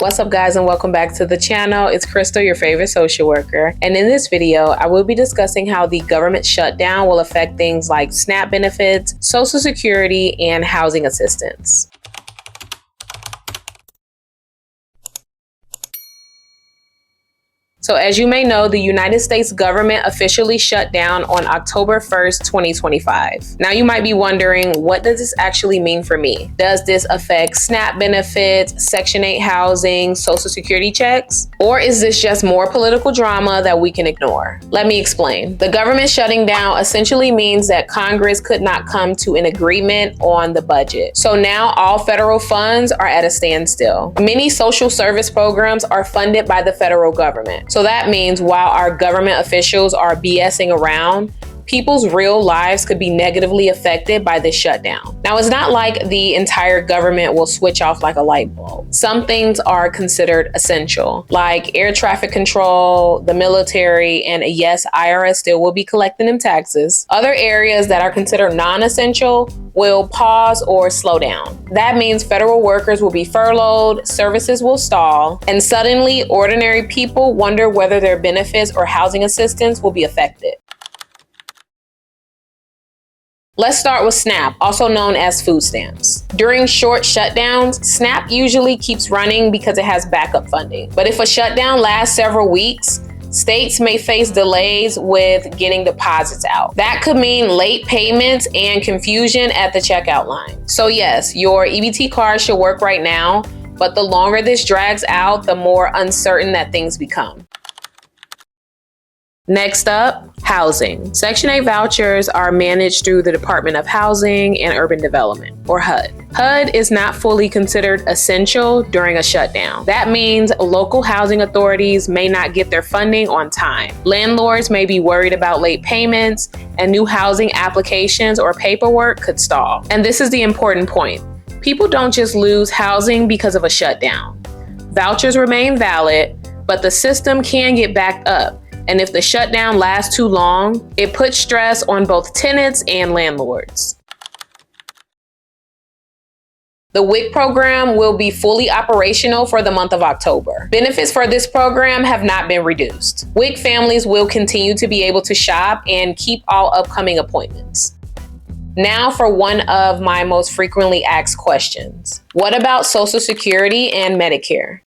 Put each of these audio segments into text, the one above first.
What's up, guys, and welcome back to the channel. It's Crystal, your favorite social worker. And in this video, I will be discussing how the government shutdown will affect things like SNAP benefits, Social Security, and housing assistance. So as you may know, the United States government officially shut down on October 1st, 2025. Now you might be wondering, what does this actually mean for me? Does this affect SNAP benefits, Section 8 housing, Social Security checks? Or is this just more political drama that we can ignore? Let me explain. The government shutting down essentially means that Congress could not come to an agreement on the budget. So now all federal funds are at a standstill. Many social service programs are funded by the federal government. So that means while our government officials are BSing around, people's real lives could be negatively affected by this shutdown. Now, it's not like the entire government will switch off like a light bulb. Some things are considered essential, like air traffic control, the military, and yes, IRS still will be collecting them taxes. Other areas that are considered non-essential will pause or slow down. That means federal workers will be furloughed, services will stall, and suddenly ordinary people wonder whether their benefits or housing assistance will be affected. Let's start with SNAP, also known as food stamps. During short shutdowns, SNAP usually keeps running because it has backup funding. But if a shutdown lasts several weeks, states may face delays with getting deposits out. That could mean late payments and confusion at the checkout line. So yes, your EBT card should work right now, but the longer this drags out, the more uncertain that things become. Next up, housing. Section 8 vouchers are managed through the Department of Housing and Urban Development, or HUD. HUD is not fully considered essential during a shutdown. That means local housing authorities may not get their funding on time. Landlords may be worried about late payments, and new housing applications or paperwork could stall. And this is the important point. People don't just lose housing because of a shutdown. Vouchers remain valid, but the system can get backed up. And if the shutdown lasts too long, it puts stress on both tenants and landlords. The WIC program will be fully operational for the month of October. Benefits for this program have not been reduced. WIC families will continue to be able to shop and keep all upcoming appointments. Now for one of my most frequently asked questions. What about Social Security and Medicare?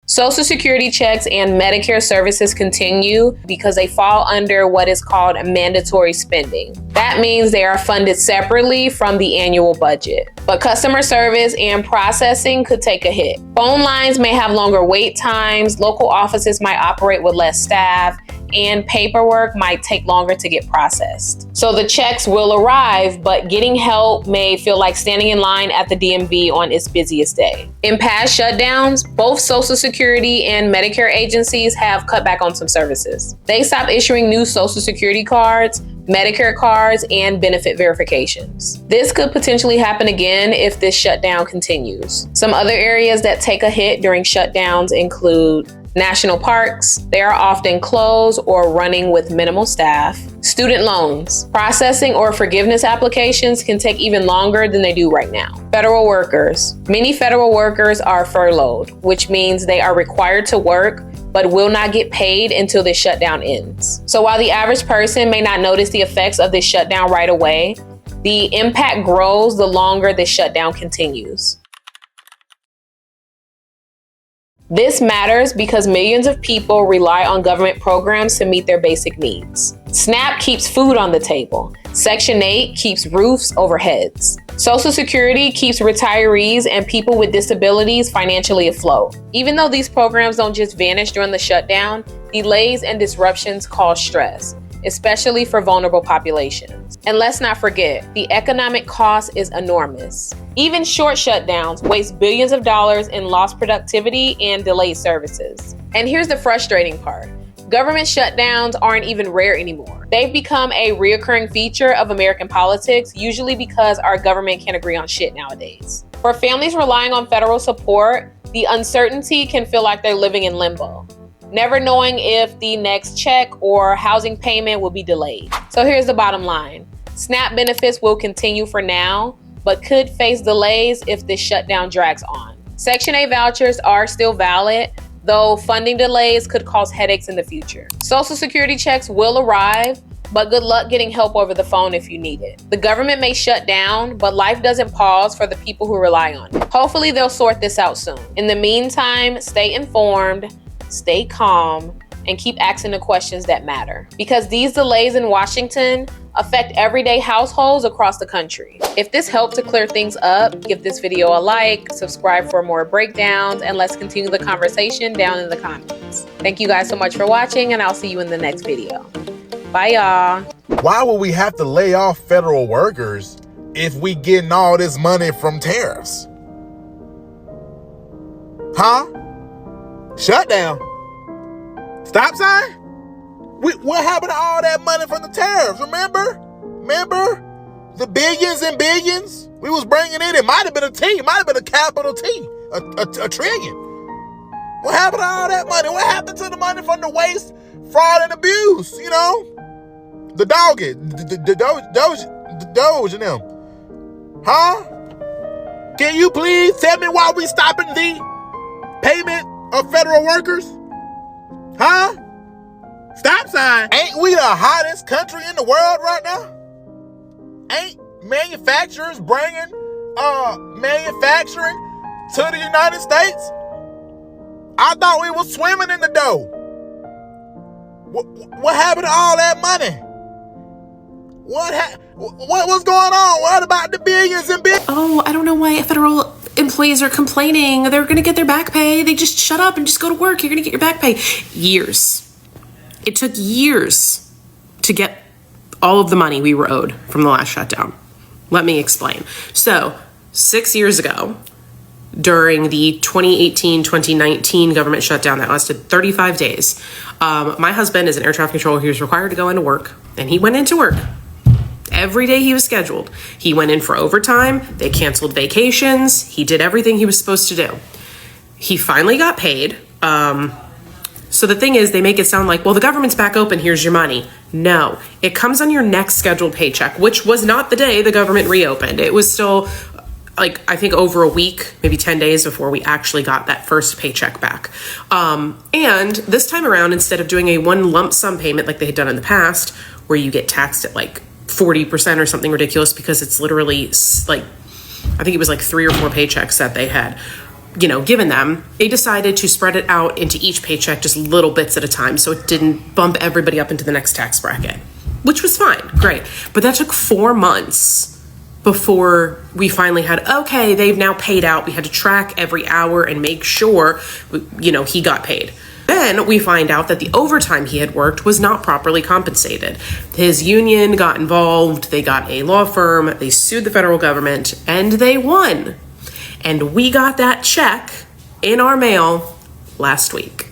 Social Security checks and Medicare services continue because they fall under what is called mandatory spending. That means they are funded separately from the annual budget. But customer service and processing could take a hit. Phone lines may have longer wait times, local offices might operate with less staff, and paperwork might take longer to get processed. So the checks will arrive, but getting help may feel like standing in line at the DMV on its busiest day. In past shutdowns, both Social Security and Medicare agencies have cut back on some services. They stopped issuing new Social Security cards, Medicare cards, and benefit verifications. This could potentially happen again if this shutdown continues. Some other areas that take a hit during shutdowns include national parks. They are often closed or running with minimal staff. Student loans. Processing or forgiveness applications can take even longer than they do right now. Federal workers. Many federal workers are furloughed, which means they are required to work but will not get paid until the shutdown ends. So while the average person may not notice the effects of this shutdown right away, the impact grows the longer the shutdown continues. This matters because millions of people rely on government programs to meet their basic needs. SNAP keeps food on the table. Section 8 keeps roofs over heads. Social Security keeps retirees and people with disabilities financially afloat. Even though these programs don't just vanish during the shutdown, delays and disruptions cause stress, especially for vulnerable populations. And let's not forget, the economic cost is enormous. Even short shutdowns waste billions of dollars in lost productivity and delayed services. And here's the frustrating part. Government shutdowns aren't even rare anymore. They've become a reoccurring feature of American politics, usually because our government can't agree on shit nowadays. For families relying on federal support, the uncertainty can feel like they're living in limbo, never knowing if the next check or housing payment will be delayed. So here's the bottom line. SNAP benefits will continue for now, but could face delays if this shutdown drags on. Section 8 vouchers are still valid, though funding delays could cause headaches in the future. Social Security checks will arrive, but good luck getting help over the phone if you need it. The government may shut down, but life doesn't pause for the people who rely on it. Hopefully they'll sort this out soon. In the meantime, stay informed, stay calm, and keep asking the questions that matter. Because these delays in Washington affect everyday households across the country. If this helped to clear things up, give this video a like, subscribe for more breakdowns, and let's continue the conversation down in the comments. Thank you guys so much for watching, and I'll see you in the next video. Bye, y'all. Why would we have to lay off federal workers if we getting all this money from tariffs? Huh? Shutdown. Stop sign? What happened to all that money from the tariffs? Remember? The billions and billions we was bringing in? It might have been a T. It might have been a capital T. A trillion. What happened to all that money? What happened to the money from the waste, fraud, and abuse? You know? The doggy, the Doge and them. Huh? Can you please tell me why we stopping the payment of federal workers? Huh? Stop sign. Ain't we the hottest country in the world right now? Ain't manufacturers bringing manufacturing to the United States? I thought we was swimming in the dough. What happened to all that money? What's going on? What about the billions and billions? Oh, I don't know why federal employees are complaining. They're going to get their back pay. They just shut up and just go to work. You're going to get your back pay. Years. It took years to get all of the money we were owed from the last shutdown. Let me explain. So, 6 years ago, during the 2018-2019 government shutdown that lasted 35 days, my husband is an air traffic controller. He was required to go into work, and he went into work. Every day he was scheduled. He went in for overtime. They canceled vacations. He did everything he was supposed to do. He finally got paid. So the thing is, they make it sound like, well, the government's back open, here's your money. No, it comes on your next scheduled paycheck, which was not the day the government reopened. It was still, like, I think over a week, maybe 10 days before we actually got that first paycheck back. And this time around, instead of doing a one lump sum payment like they had done in the past, where you get taxed at like 40% or something ridiculous, because it's literally like, I think it was like 3 or 4 paychecks that they had, given them, they decided to spread it out into each paycheck, just little bits at a time, so it didn't bump everybody up into the next tax bracket, which was fine, great. But that took 4 months before we finally had, okay, they've now paid out. We had to track every hour and make sure, he got paid. Then we find out that the overtime he had worked was not properly compensated. His union got involved, they got a law firm, they sued the federal government, and they won. And we got that check in our mail last week.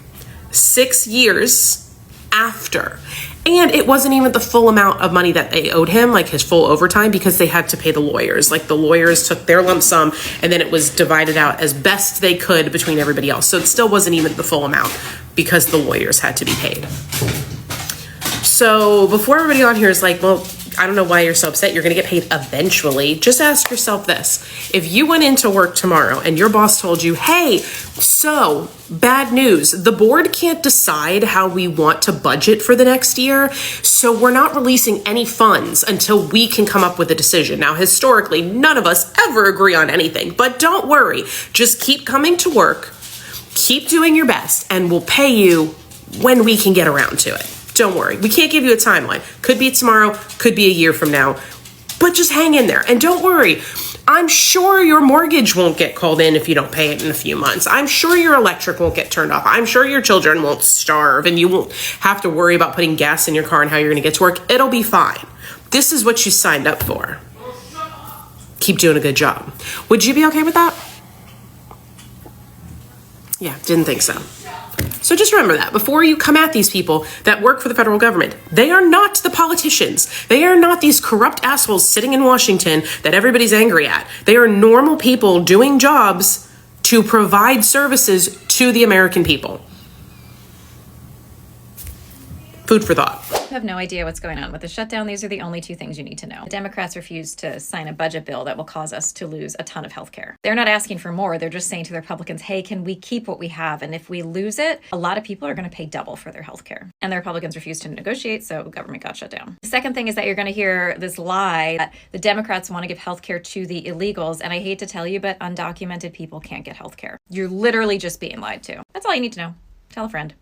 6 years after. And it wasn't even the full amount of money that they owed him, like his full overtime, because they had to pay the lawyers. Like, the lawyers took their lump sum and then it was divided out as best they could between everybody else. So it still wasn't even the full amount because the lawyers had to be paid. So before everybody on here is like, well, I don't know why you're so upset, you're gonna get paid eventually, just ask yourself this. If you went into work tomorrow and your boss told you, hey, so bad news, the board can't decide how we want to budget for the next year, so we're not releasing any funds until we can come up with a decision. Now, historically, none of us ever agree on anything, but don't worry, just keep coming to work, keep doing your best, and we'll pay you when we can get around to it. Don't worry. We can't give you a timeline. Could be tomorrow, could be a year from now, but just hang in there. And don't worry. I'm sure your mortgage won't get called in if you don't pay it in a few months. I'm sure your electric won't get turned off. I'm sure your children won't starve and you won't have to worry about putting gas in your car and how you're going to get to work. It'll be fine. This is what you signed up for. Keep doing a good job. Would you be okay with that? Yeah, didn't think so. So just remember that before you come at these people that work for the federal government. They are not the politicians. They are not these corrupt assholes sitting in Washington that everybody's angry at. They are normal people doing jobs to provide services to the American people. Food for thought. have no idea what's going on with the shutdown. These are the only two things you need to know. The Democrats refused to sign a budget bill that will cause us to lose a ton of healthcare. They're not asking for more. They're just saying to the Republicans, hey, can we keep what we have? And if we lose it, a lot of people are going to pay double for their healthcare. And the Republicans refused to negotiate, so government got shut down. The second thing is that you're going to hear this lie that the Democrats want to give healthcare to the illegals. And I hate to tell you, but undocumented people can't get healthcare. You're literally just being lied to. That's all you need to know. Tell a friend.